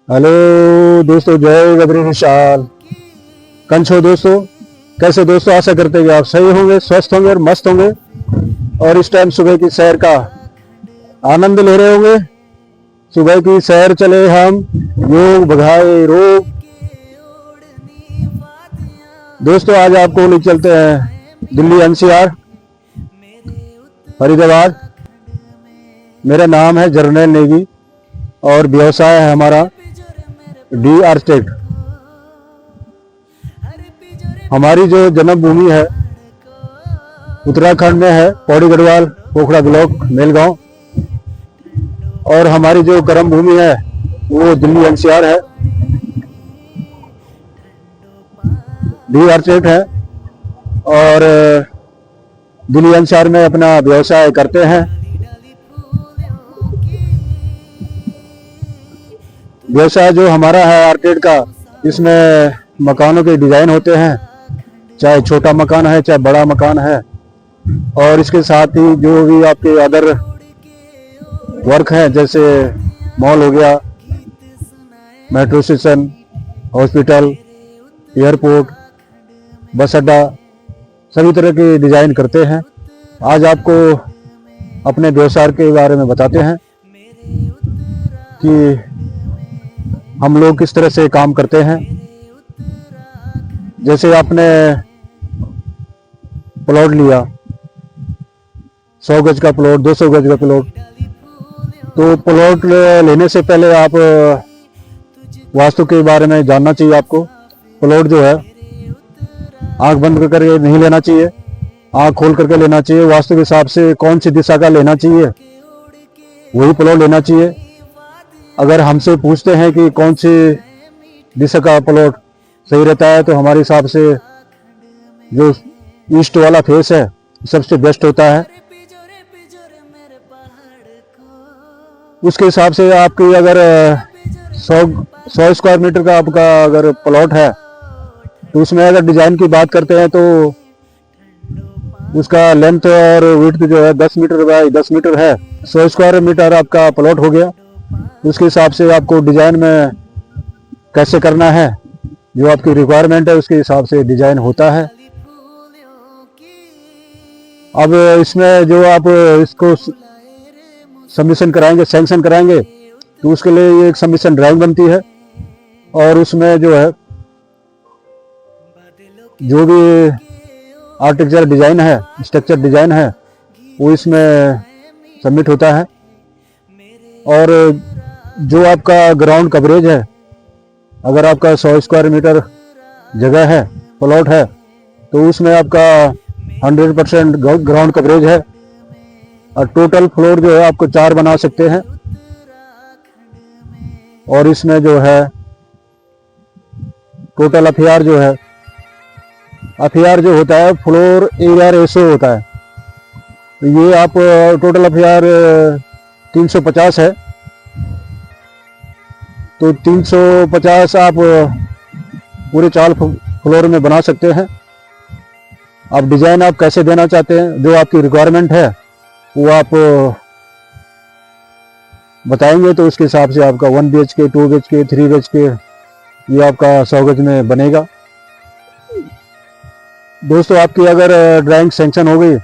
Hello दोस्तों, जय गबरी निशाल। कंछो दोस्तों, कैसे दोस्तों? आशा करते हैं कि आप सही होंगे, स्वस्थ होंगे और मस्त होंगे और इस टाइम सुबह की सैर का आनंद ले रहे होंगे। सुबह की सैर चले हम, योग भगाए रोग। दोस्तों आज आपको ले चलते हैं दिल्ली एनसीआर फरीदाबाद। मेरा नाम है जर्नैल नेगी और व्यवसाय है हमारा डी आर्टेट। हमारी जो जन्मभूमि है उत्तराखंड में है, पौड़ी गढ़वाल, पोखरा ब्लॉक, मेलगांव। और हमारी जो कर्म भूमि है वो दिल्ली एनसीआर है, डी आर्टेट है। और दिल्ली एनसीआर में अपना व्यवसाय करते हैं। व्यवसाय जो हमारा है आर्केड का, इसमें मकानों के डिजाइन होते हैं, चाहे छोटा मकान है चाहे बड़ा मकान है। और इसके साथ ही जो भी आपके अदर वर्क हैं, जैसे मॉल हो गया, मेट्रो स्टेशन, हॉस्पिटल, एयरपोर्ट, बस अड्डा, सभी तरह के डिजाइन करते हैं। आज आपको अपने व्यवसाय के बारे में बताते हैं कि हम लोग किस तरह से काम करते हैं। जैसे आपने प्लॉट लिया, 100 गज का प्लॉट, 200 गज का प्लॉट, तो प्लॉट लेने से पहले आप वास्तु के बारे में जानना चाहिए आपको। प्लॉट जो है आंख बंद करके नहीं लेना चाहिए, आंख खोल करके लेना चाहिए। वास्तु के हिसाब से कौन सी दिशा का लेना चाहिए वही प्लॉट लेना चाहिए। अगर हमसे पूछते हैं कि कौन सी दिशा का प्लॉट सही रहता है, तो हमारे हिसाब से जो ईस्ट वाला फेस है सबसे बेस्ट होता है। उसके हिसाब से आपकी अगर 100 स्क्वायर मीटर का आपका अगर प्लॉट है, तो उसमें अगर डिजाइन की बात करते हैं तो उसका लेंथ और विड्थ जो है 10 मीटर बाय 10 मीटर है। 100 स्क्वायर मीटर आपका प्लॉट हो गया। उसके हिसाब से आपको डिजाइन में कैसे करना है, जो आपकी रिक्वायरमेंट है उसके हिसाब से डिजाइन होता है। अब इसमें जो आप इसको सबमिशन कराएंगे, सैंक्शन कराएंगे, तो उसके लिए एक सबमिशन ड्राइंग बनती है। और उसमें जो है जो भी आर्किटेक्चर डिजाइन है, स्ट्रक्चर डिजाइन है, वो इसमें सबमिट होता है। और जो आपका ग्राउंड कवरेज है, अगर आपका 100 स्क्वायर मीटर जगह है, प्लॉट है, तो उसमें आपका 100% ग्राउंड कवरेज है। और टोटल फ्लोर जो है आपको 4 बना सकते हैं। और इसमें जो है टोटल अफेयर जो है, अफेयर जो होता है फ्लोर एरिया रेशो होता है। तो ये आप टोटल अफेयर 350 है, तो 350 आप पूरे 4 फ्लोर में बना सकते हैं। अब डिजाइन आप कैसे देना चाहते हैं, जो आपकी रिक्वायरमेंट है वो आप बताएंगे, तो उसके हिसाब से आपका 1 BHK, 2 BHK, 3 BHK ये आपका 100 गज में बनेगा। दोस्तों आपकी अगर ड्राइंग सैंक्शन हो गई,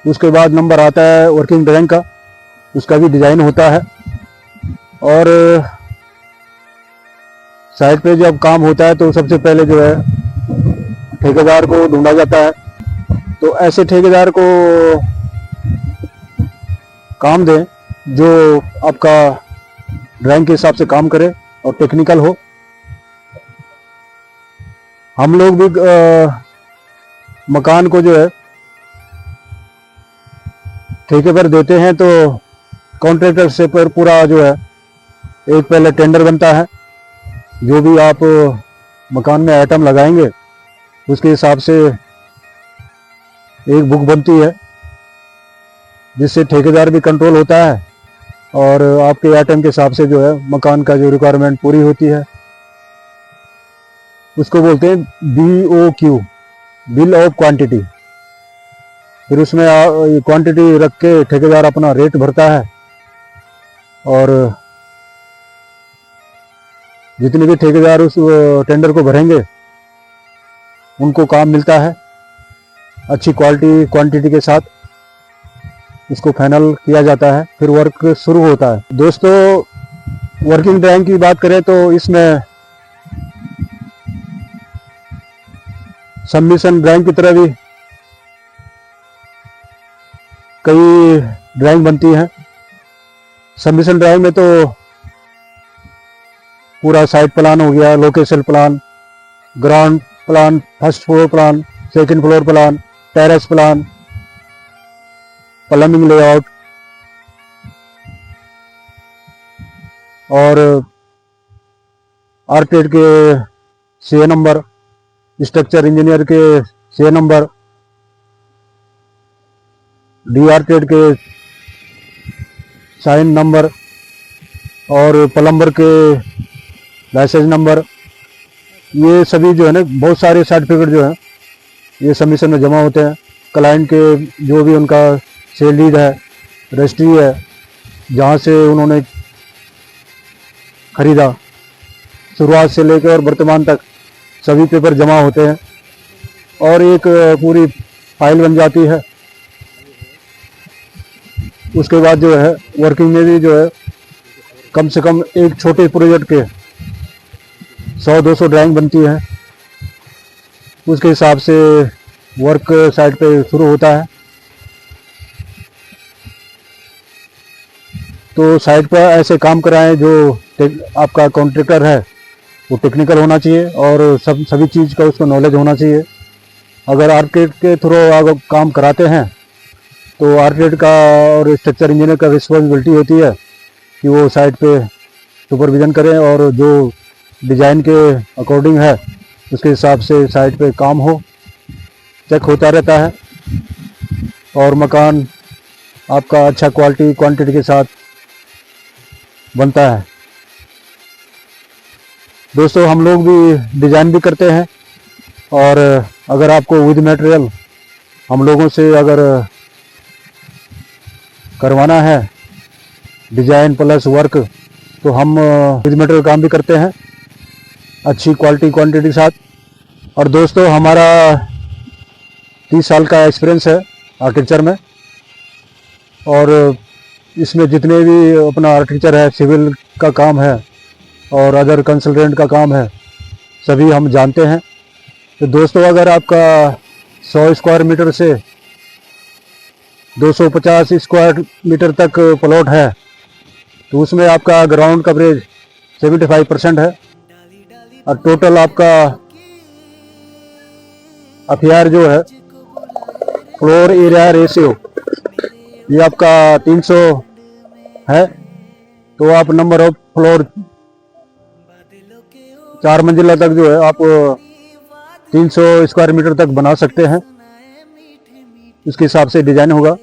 उसके बाद नंबर आता है वर्किंग ड्राइंग का, उसका भी डिजाइन होता है। और साइट पे जब काम होता है तो सबसे पहले जो है ठेकेदार को ढूंढा जाता है। तो ऐसे ठेकेदार को काम दें जो आपका ड्राइंग के हिसाब से काम करे और टेक्निकल हो। हम लोग भी मकान को जो है ठेके पर देते हैं, तो कॉन्ट्रैक्टर से पर पूरा जो है एक पहले टेंडर बनता है। जो भी आप मकान में आइटम लगाएंगे उसके हिसाब से एक बुक बनती है, जिससे ठेकेदार भी कंट्रोल होता है और आपके आइटम के हिसाब से जो है मकान का जो रिक्वायरमेंट पूरी होती है। उसको बोलते हैं BOQ, बिल ऑफ क्वांटिटी। फिर उसमें क्वांटिटी रख के ठेकेदार अपना रेट भरता है और जितने भी ठेकेदार उस टेंडर को भरेंगे उनको काम मिलता है। अच्छी क्वालिटी क्वांटिटी के साथ इसको फाइनल किया जाता है, फिर वर्क शुरू होता है। दोस्तों, वर्किंग ड्राइंग की बात करें तो इसमें सबमिशन ड्राइंग की तरह भी कई ड्राइंग बनती है। सबमिशन ड्राइंग में तो पूरा साइट प्लान हो गया, location plan, ground plan, first floor plan, second floor plan, terrace plan, plumbing layout और आर्किटेक्ट के सीए नंबर, स्ट्रक्चर इंजीनियर के सीए नंबर, डी आर्किटेक्ट के साइन नंबर और प्लम्बर के लाइसेंस नंबर, ये सभी जो है ना बहुत सारे सर्टिफिकेट जो है ये सबमिशन में जमा होते हैं। क्लाइंट के जो भी उनका सेल डीड है, रजिस्ट्री है, जहाँ से उन्होंने खरीदा, शुरुआत से लेकर और वर्तमान तक सभी पेपर जमा होते हैं और एक पूरी फाइल बन जाती है। उसके बाद जो है वर्किंग में भी जो है कम से कम एक छोटे प्रोजेक्ट के 100-200 ड्राइंग बनती है। उसके हिसाब से वर्क साइट पे शुरू होता है। तो साइट पर ऐसे काम कराएं जो आपका कॉन्ट्रैक्टर है वो टेक्निकल होना चाहिए और सभी चीज़ का उसको नॉलेज होना चाहिए। अगर आर्किटेक्ट के थ्रू आप काम कराते हैं तो आर्किटेक्ट का और स्ट्रक्चर इंजीनियर का रिस्पॉन्सिबिलिटी होती है कि वो साइट पे सुपरविजन करें और जो डिज़ाइन के अकॉर्डिंग है उसके हिसाब से साइट पे काम हो, चेक होता रहता है और मकान आपका अच्छा क्वालिटी क्वांटिटी के साथ बनता है। दोस्तों, हम लोग भी डिज़ाइन भी करते हैं और अगर आपको विद मटेरियल हम लोगों से अगर करवाना है डिज़ाइन प्लस वर्क तो हम विद मटेरियल काम भी करते हैं अच्छी क्वालिटी क्वांटिटी के साथ। और दोस्तों, हमारा 30 साल का एक्सपीरियंस है आर्किटेक्चर में और इसमें जितने भी अपना आर्किटेक्चर है, सिविल का काम है और अदर कंसल्टेंट का काम है, सभी हम जानते हैं। तो दोस्तों, अगर आपका 100 स्क्वायर मीटर से 250 स्क्वायर मीटर तक प्लॉट है तो उसमें आपका ग्राउंड कवरेज 75% है और टोटल आपका एफआर जो है फ्लोर एरिया रेशियो ये आपका 300 है। तो आप नंबर ऑफ फ्लोर 4 मंजिला तक जो है आप 300 स्क्वायर मीटर तक बना सकते हैं, उसके हिसाब से डिजाइन होगा।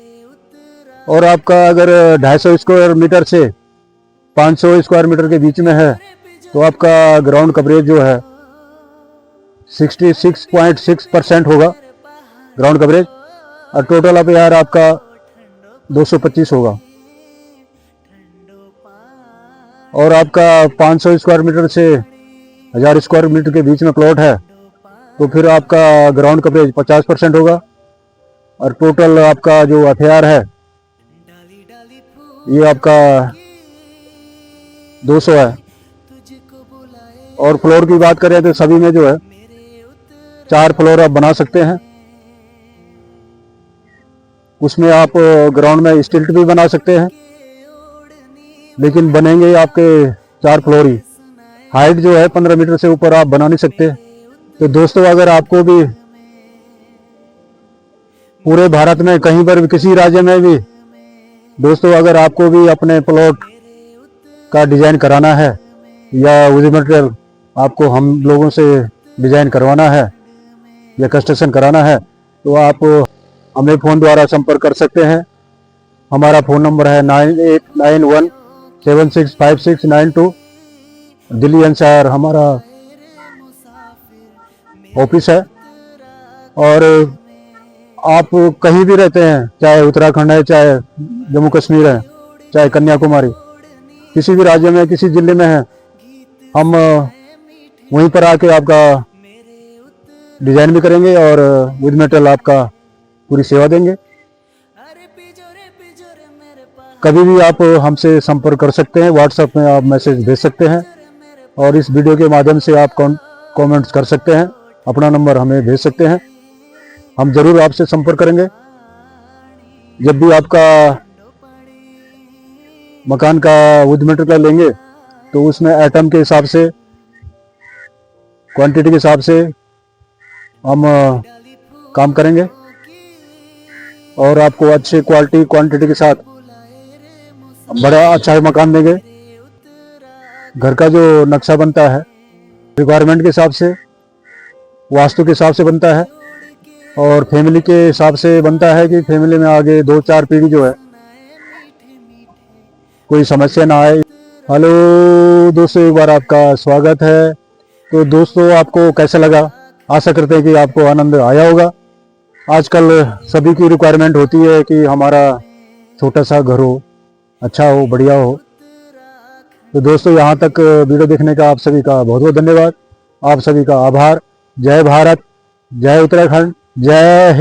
और आपका अगर 250 स्क्वायर मीटर से 500 स्क्वायर मीटर के बीच में है तो आपका ग्राउंड कवरेज जो है 66.6% होगा ग्राउंड कवरेज और टोटल अब यार आपका 225 होगा। और आपका 500 स्क्वायर मीटर से 1000 स्क्वायर मीटर के बीच में प्लॉट है तो फिर आपका ग्राउंड कवरेज 50% होगा और टोटल आपका जो एफआर है ये आपका 200 है। और फ्लोर की बात करें तो सभी में जो है 4 फ्लोर आप बना सकते हैं। उसमें आप ग्राउंड में स्टिल्ट भी बना सकते हैं, लेकिन बनेंगे आपके 4 फ्लोर ही। हाइट जो है 15 मीटर से ऊपर आप बना नहीं सकते। तो दोस्तों, अगर आपको भी पूरे भारत में कहीं पर भी किसी राज्य में भी दोस्तों अगर आपको भी अपने प्लॉट का डिजाइन कराना है या विद मटेरियल आपको हम लोगों से डिजाइन करवाना है या कंस्ट्रक्शन कराना है तो आप हमें फ़ोन द्वारा संपर्क कर सकते हैं। हमारा फ़ोन नंबर है 9891765692। दिल्ली एनसीआर हमारा ऑफिस है। और आप कहीं भी रहते हैं, चाहे उत्तराखंड है, चाहे जम्मू कश्मीर है, चाहे कन्याकुमारी, किसी भी राज्य में किसी जिले में है हम वहीं पर आके आपका डिजाइन भी करेंगे और विद मेटल आपका पूरी सेवा देंगे। कभी भी आप हमसे संपर्क कर सकते हैं, व्हाट्सएप में आप मैसेज भेज सकते हैं और इस वीडियो के माध्यम से आप कमेंट्स कर सकते हैं, अपना नंबर हमें भेज सकते हैं, हम जरूर आपसे संपर्क करेंगे। जब भी आपका मकान का वुड मटेरियल लेंगे तो उसमें आइटम के हिसाब से, क्वांटिटी के हिसाब से हम काम करेंगे और आपको अच्छे क्वालिटी क्वांटिटी के साथ बड़ा अच्छा मकान देंगे। घर का जो नक्शा बनता है रिक्वायरमेंट के हिसाब से, वास्तु के हिसाब से बनता है और फैमिली के हिसाब से बनता है कि फैमिली में आगे 2-4 पीढ़ी जो है कोई समस्या ना आए। हेलो दोस्तों, एक बार आपका स्वागत है। तो दोस्तों, आपको कैसा लगा? आशा करते हैं कि आपको आनंद आया होगा। आजकल सभी की रिक्वायरमेंट होती है कि हमारा छोटा सा घर हो, अच्छा हो, बढ़िया हो। तो दोस्तों, यहाँ तक वीडियो देखने का आप सभी का बहुत बहुत धन्यवाद, आप सभी का आभार। जय भारत, जय उत्तराखंड, जय हिंद।